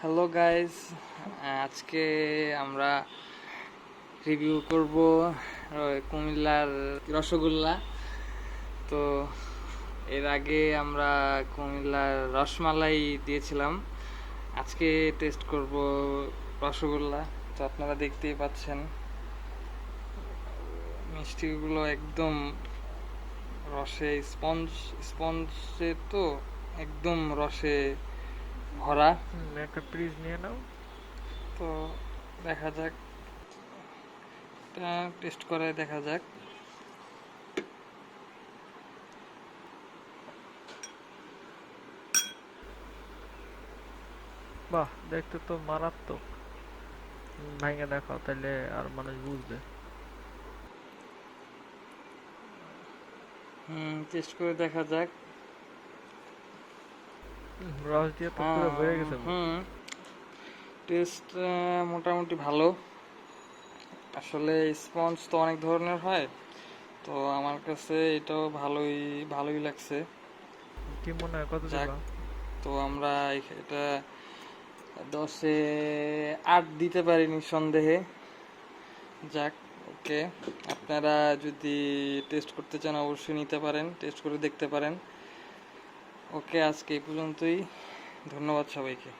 Hello guys, আজকে আমরা review করব কুমিল্লার রসগোল্লা। তো এর আগে আমরা কুমিল্লার রসমালাই দিয়েছিলাম, আজকে টেস্ট করব রসগোল্লা। তো আপনারা দেখতেই পাচ্ছেন মিষ্টিগুলো একদম রসে স্পঞ্জে তো একদম রসে ভরা। একটা পিস নিয়ে নাও। তো দেখা যাক, টেস্ট করে দেখা যাক। বাহ, দেখতে তো মারাত্মক। ভাঙে দেখাও, তাহলে আর মানুষ বুঝবে। টেস্ট করে দেখা যাক। রস দিয়ে তো পুরো ভরে গেছে মুখ। টেস্ট মোটামুটি ভালো। আসলে স্পঞ্জ তো অনেক ধরনের হয়, তো আমার কাছে এটাও ভালোই লাগছে। কি মনে হয় কত যাক, দিবা? তো আমরা এটা 10-এ 8 দিতে পারি নিঃসন্দেহে। যাক, ওকে, আপনারা যদি টেস্ট করতে চান অবশ্যই নিতে পারেন, টেস্ট করে দেখতে পারেন। ওকে, আজকে এই পর্যন্তই। ধন্যবাদ সবাইকে।